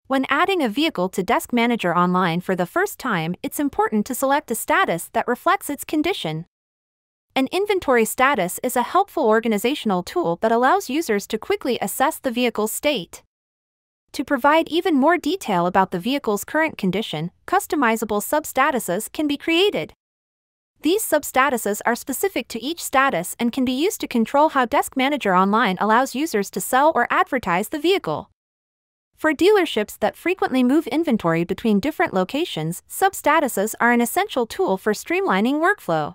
When adding a vehicle to DeskManager Online for the first time, it's important to select a status that reflects its condition. An inventory status is a helpful organizational tool that allows users to quickly assess the vehicle's state. To provide even more detail about the vehicle's current condition, customizable substatuses can be created. These substatuses are specific to each status and can be used to control how DeskManager Online allows users to sell or advertise the vehicle. For dealerships that frequently move inventory between different locations, substatuses are an essential tool for streamlining workflow.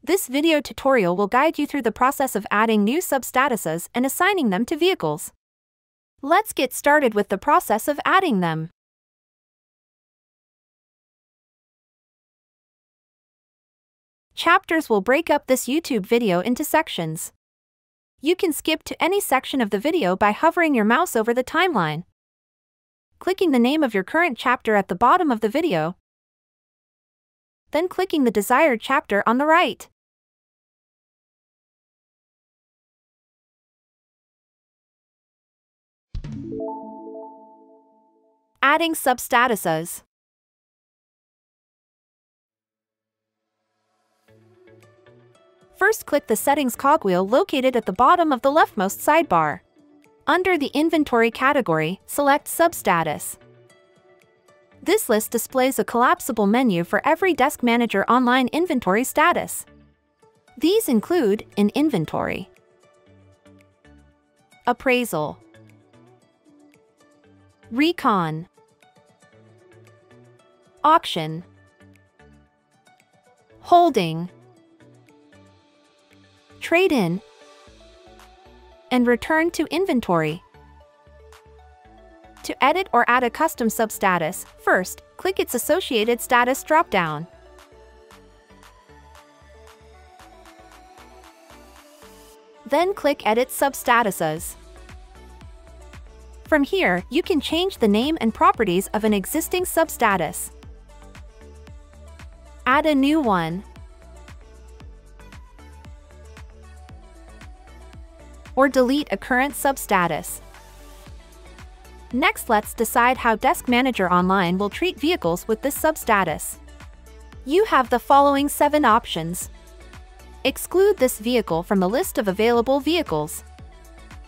This video tutorial will guide you through the process of adding new substatuses and assigning them to vehicles. Let's get started with the process of adding them. Chapters will break up this YouTube video into sections. You can skip to any section of the video by hovering your mouse over the timeline, clicking the name of your current chapter at the bottom of the video, then clicking the desired chapter on the right. Adding substatuses. First, click the Settings cogwheel located at the bottom of the leftmost sidebar. Under the Inventory category, select Substatus. This list displays a collapsible menu for every DeskManager Online inventory status. These include In Inventory, Appraisal, Recon, Auction, Holding, Trade-in, and Return to Inventory. To edit or add a custom substatus, first, click its associated status dropdown. Then click Edit Substatuses. From here, you can change the name and properties of an existing substatus. Add a new one, or delete a current substatus. Next, let's decide how DeskManager Online will treat vehicles with this substatus. You have the following 7 options. Exclude this vehicle from the list of available vehicles.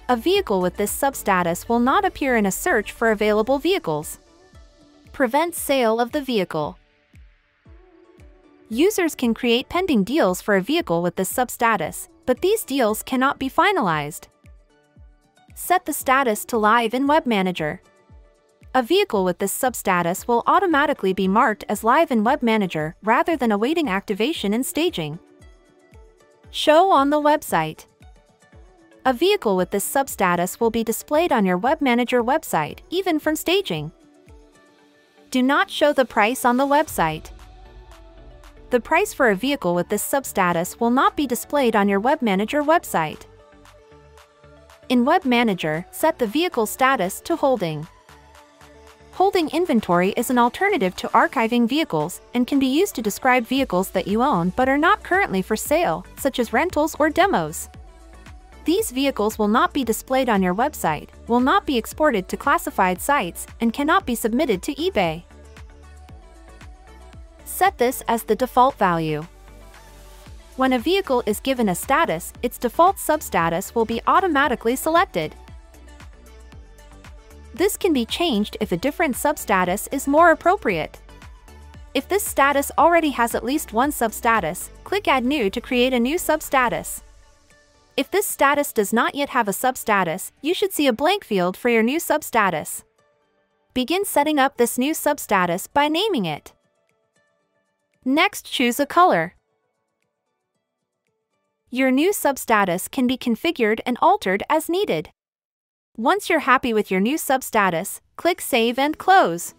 A vehicle with this substatus will not appear in a search for available vehicles. Prevent sale of the vehicle. Users can create pending deals for a vehicle with this substatus, but these deals cannot be finalized. Set the status to Live in WebManager. A vehicle with this substatus will automatically be marked as live in WebManager rather than awaiting activation and staging. Show on the website. A vehicle with this substatus will be displayed on your WebManager website, even from staging. Do not show the price on the website. The price for a vehicle with this substatus will not be displayed on your WebManager website. In WebManager, set the vehicle status to Holding. Holding inventory is an alternative to archiving vehicles and can be used to describe vehicles that you own but are not currently for sale, such as rentals or demos. These vehicles will not be displayed on your website, will not be exported to classified sites, and cannot be submitted to eBay. Set this as the default value. When a vehicle is given a status, its default substatus will be automatically selected. This can be changed if a different substatus is more appropriate. If this status already has at least one substatus, click Add New to create a new substatus. If this status does not yet have a substatus, you should see a blank field for your new substatus. Begin setting up this new substatus by naming it. Next, choose a color. Your new substatus can be configured and altered as needed. Once you're happy with your new substatus, click Save and Close.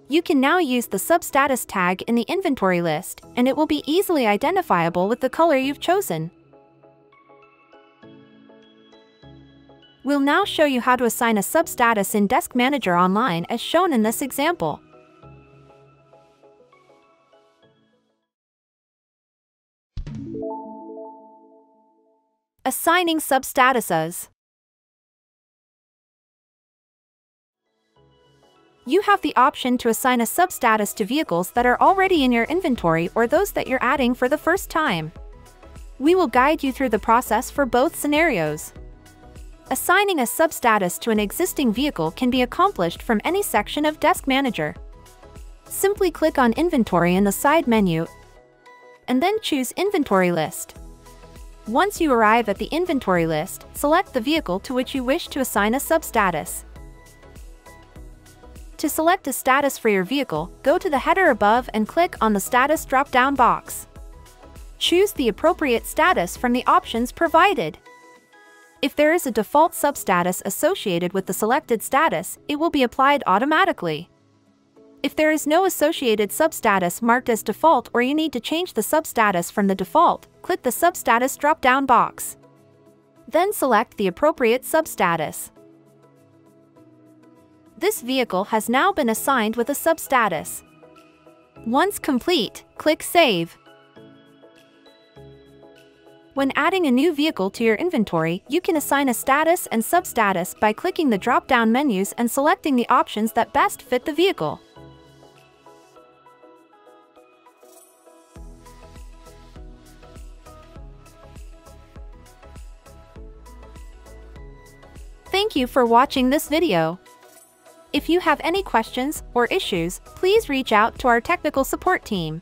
You can now use the substatus tag in the inventory list, and it will be easily identifiable with the color you've chosen. We'll now show you how to assign a substatus in DeskManager Online as shown in this example. Assigning substatuses. You have the option to assign a substatus to vehicles that are already in your inventory or those that you're adding for the first time. We will guide you through the process for both scenarios. Assigning a substatus to an existing vehicle can be accomplished from any section of DeskManager. Simply click on Inventory in the side menu and then choose Inventory List. Once you arrive at the inventory list, select the vehicle to which you wish to assign a substatus. To select a status for your vehicle, go to the header above and click on the Status drop-down box. Choose the appropriate status from the options provided. If there is a default substatus associated with the selected status, it will be applied automatically. If there is no associated substatus marked as default or you need to change the substatus from the default, click the Substatus drop-down box. Then select the appropriate substatus. This vehicle has now been assigned with a substatus. Once complete, click Save. When adding a new vehicle to your inventory, you can assign a status and substatus by clicking the drop-down menus and selecting the options that best fit the vehicle. Thank you for watching this video. If you have any questions or issues, please reach out to our technical support team.